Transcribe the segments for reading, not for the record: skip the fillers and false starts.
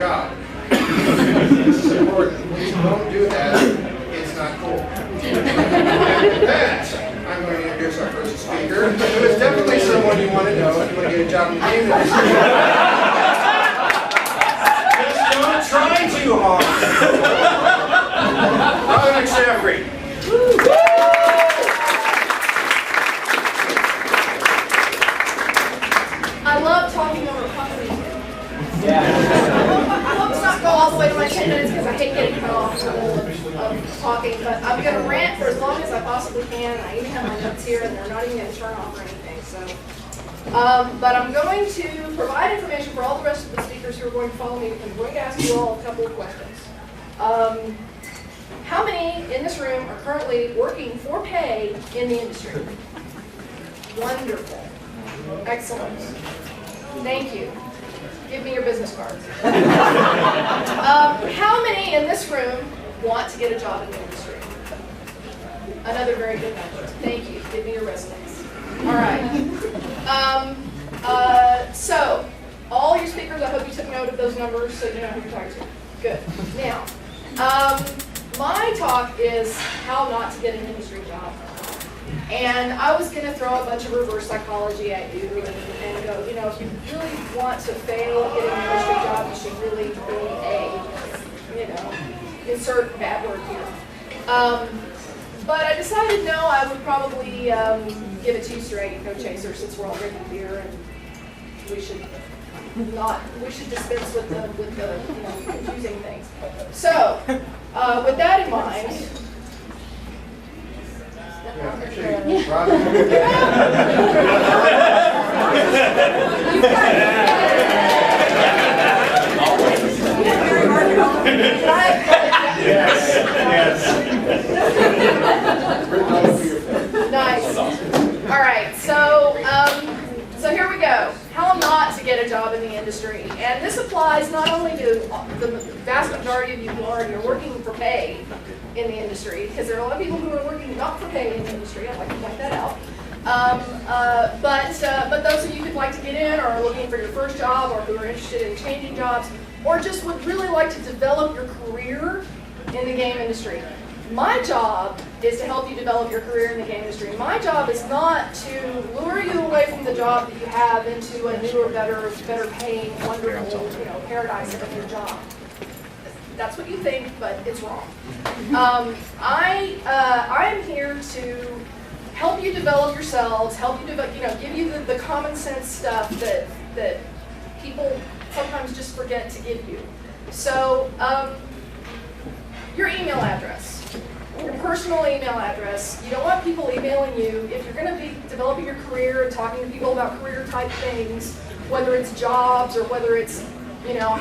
God. This is important. When you don't do that, it's not cool. With that, I'm going to introduce our first speaker, who is definitely someone you want to know if you want to get a job in the game industry. Just don't try too hard. McShaffry. I love talking over coffee. I hope it's not go all the way to my 10 minutes because I hate getting cut off in the middle of talking, but I'm going to rant for as long as I possibly can. I even have my notes here and they're not even going to turn off or anything. So, but I'm going to provide information for all the rest of the speakers who are going to follow me. I'm going to ask you all a couple of questions. How many in this room are currently working for pay in the industry? Wonderful. Excellent. Thank you. Give me your business cards. How many in this room want to get a job in the industry? Another very good number. Thank you. Give me your resumes. All right. So, all your speakers, I hope you took note of those numbers so you know who you're talking to. Good. Now, my talk is how not to get an industry job. And I was going to throw a bunch of reverse psychology at you and go, you know, if you really want to fail at getting an industry job, you should really insert bad word here. But I decided no, I would probably give it to you straight and go chaser since we're all drinking beer and we should dispense with the confusing things. So, with that in mind. Nice. All right. So here we go. How not to get a job in the industry, and this applies not only to the vast majority of you who are working for pay in the industry, because there are a lot of people who are working not for pay in the industry. I'd like to point that out. But those of you who'd like to get in, or are looking for your first job, or who are interested in changing jobs, or just would really like to develop your career in the game industry. My job is to help you develop your career in the game industry. My job is not to lure you away from the job that you have into a newer, better paying, wonderful, paradise of your job. That's what you think, but it's wrong. I'm here to help you develop yourselves, help you develop, give you the common sense stuff that people sometimes just forget to give you. So, your email address. Your personal email address. You don't want people emailing you. If you're going to be developing your career and talking to people about career type things, whether it's jobs or whether it's, how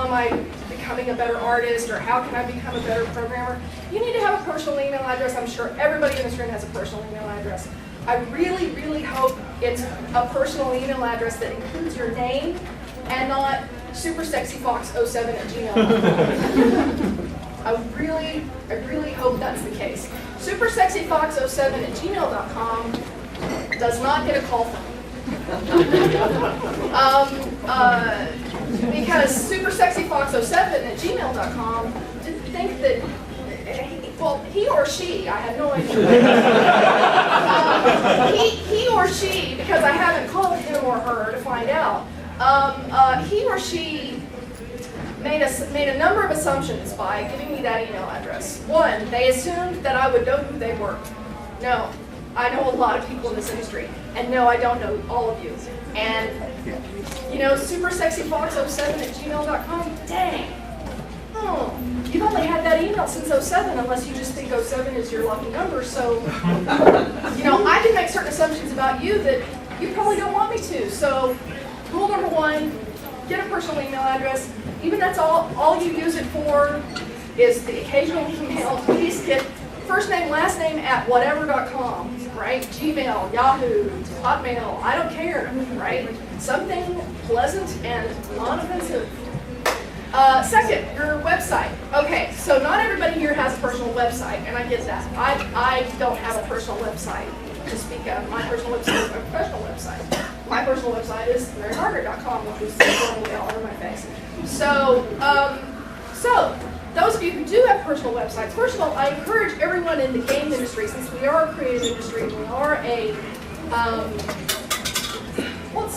am I becoming a better artist, or how can I become a better programmer, you need to have a personal email address. I'm sure everybody in this room has a personal email address. I really, really hope it's a personal email address that includes your name and not supersexyfox07@gmail.com. I really hope that's the case. Supersexyfox07@gmail.com does not get a call from me. Because supersexyfox07@gmail.com didn't think that, he or she, I have no idea. He or she, because I haven't called him or her to find out, he or she made a number of assumptions by giving me that email address. One, they assumed that I would know who they were. No, I know a lot of people in this industry, and no, I don't know all of you. And, supersexyfox07@gmail.com, dang. You've only had that email since 07, unless you just think 07 is your lucky number. So, I can make certain assumptions about you that you probably don't want me to. So, rule number one, get a personal email address. Even that's all you use it for is the occasional email. Please get first name, last name at whatever.com, right? Gmail, Yahoo, Hotmail, I don't care, right? Something pleasant and non-offensive. Second, your website. Okay, so not everybody here has a personal website, and I get that. I don't have a personal website to speak of. My personal website is my professional website. My personal website is marymargaret.com, which is formally all over my face. So, those of you who do have personal websites, first of all, I encourage everyone in the game industry, since we are a creative industry, we are a, well,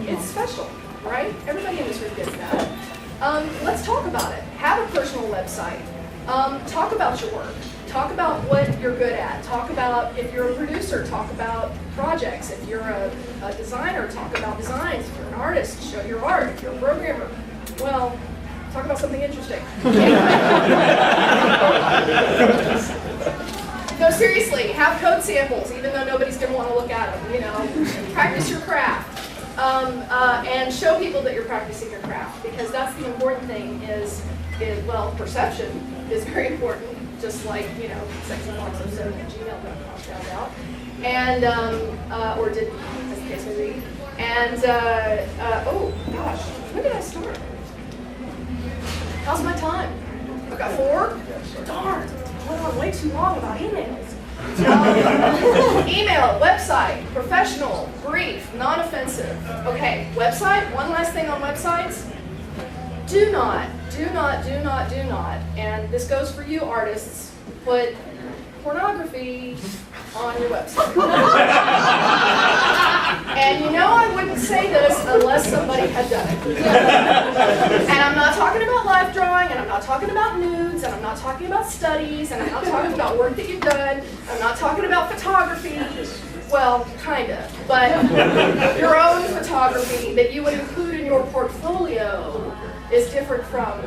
it's special, right? Everybody in this room gets that. Let's talk about it. Have a personal website. Talk about your work. Talk about what you're good at. Talk about, if you're a producer, talk about projects. If you're a designer, talk about designs. If you're an artist, show your art. If you're a programmer, well, talk about something interesting. No, seriously, have code samples, even though nobody's going to want to look at them. Practice your craft. And show people that you're practicing your craft, because that's the important thing is well, perception is very important, just like, sexybox07@gmail.com found out. And, or didn't, as the case may be. And, oh gosh, when did I start? How's my time? I've got 4? Darn, I went on way too long about emails. Email, website, professional, brief, non-offensive. Okay, website, one last thing on websites. Do not, and this goes for you artists, put pornography on your website. And I wouldn't say this unless somebody had done it. And I'm not talking about life drawing, and I'm not talking about nudes, and I'm not talking about studies, and I'm not talking about work that you've done, I'm not talking about photography. Well, kind of, but your own photography that you would include in your portfolio is different from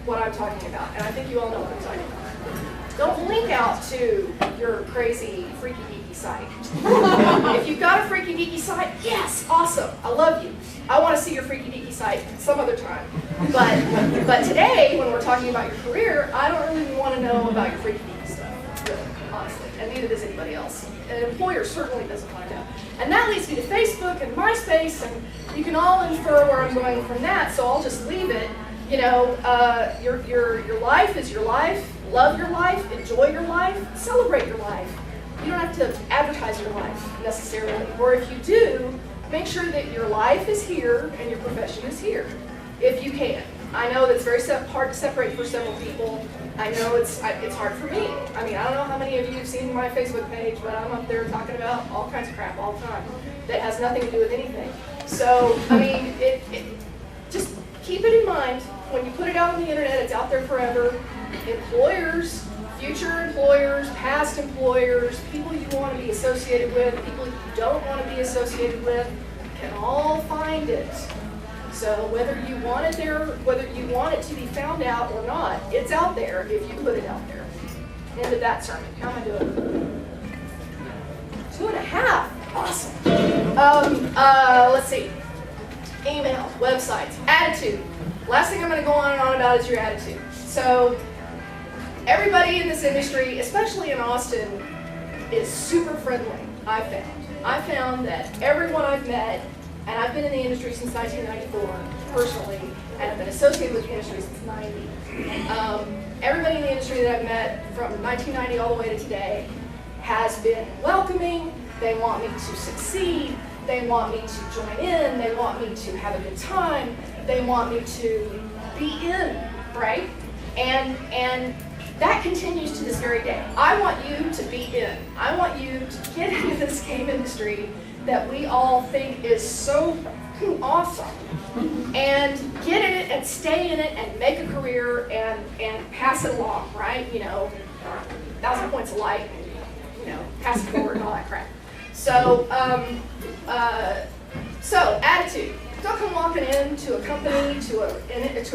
what I'm talking about, and I think you all know what I'm talking about. Don't link out to your crazy, freaky, geeky site. If you've got a freaky, geeky site, yes, awesome, I love you. I want to see your freaky, geeky site some other time. But today, when we're talking about your career, I don't really want to know about your freaky, geeky stuff, really, honestly, and neither does anybody else. An employer certainly doesn't want to know. And that leads me to Facebook and MySpace, and you can all infer where I'm going from that, so I'll just leave it. Your life is your life. Love your life, enjoy your life, celebrate your life. You don't have to advertise your life necessarily, or if you do, make sure that your life is here and your profession is here, if you can. I know that's very hard to separate for several people. I know it's hard for me. I mean, I don't know how many of you have seen my Facebook page, but I'm up there talking about all kinds of crap all the time that has nothing to do with anything. So, I mean, just keep it in mind. When you put it out on the internet, it's out there forever. Employers, future employers, past employers, people you want to be associated with, people you don't want to be associated with, can all find it. So whether you want it there, whether you want it to be found out or not, it's out there if you put it out there. End of that sermon. How am I doing? 2.5. Awesome. Let's see. Email, websites, attitude. Last thing I'm going to go on and on about is your attitude. So everybody in this industry, especially in Austin, is super friendly, I found that everyone I've met, and I've been in the industry since 1994, personally, and I've been associated with the industry since 90. Everybody in the industry that I've met from 1990 all the way to today has been welcoming. They want me to succeed. They want me to join in. They want me to have a good time. They want me to be in, right? And that continues to this very day. I want you to be in. I want you to get into this game industry that we all think is so awesome, and get in it and stay in it and make a career and pass it along, right? 1,000 points of light, pass it forward and all that crap. So, attitude. Don't come walking into a company, to a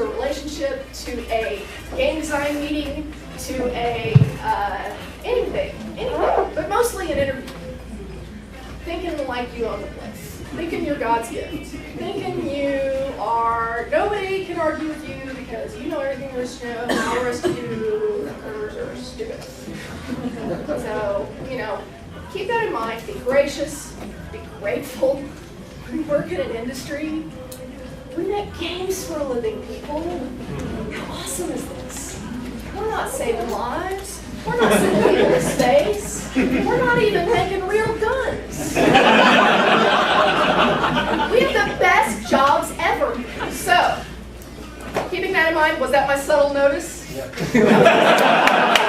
relationship, to a game design meeting, to anything, but mostly an interview. Thinking like you own the place. Thinking you're God's gift. Thinking nobody can argue with you because you know everything there is to know, and the rest of you are stupid. So, keep that in mind. Be gracious. Be grateful. We work in an industry. We make games for a living, people. How awesome is this? We're not saving lives. We're not sending people to space. We're not even making real guns. client of mine, was that my subtle notice? Yeah.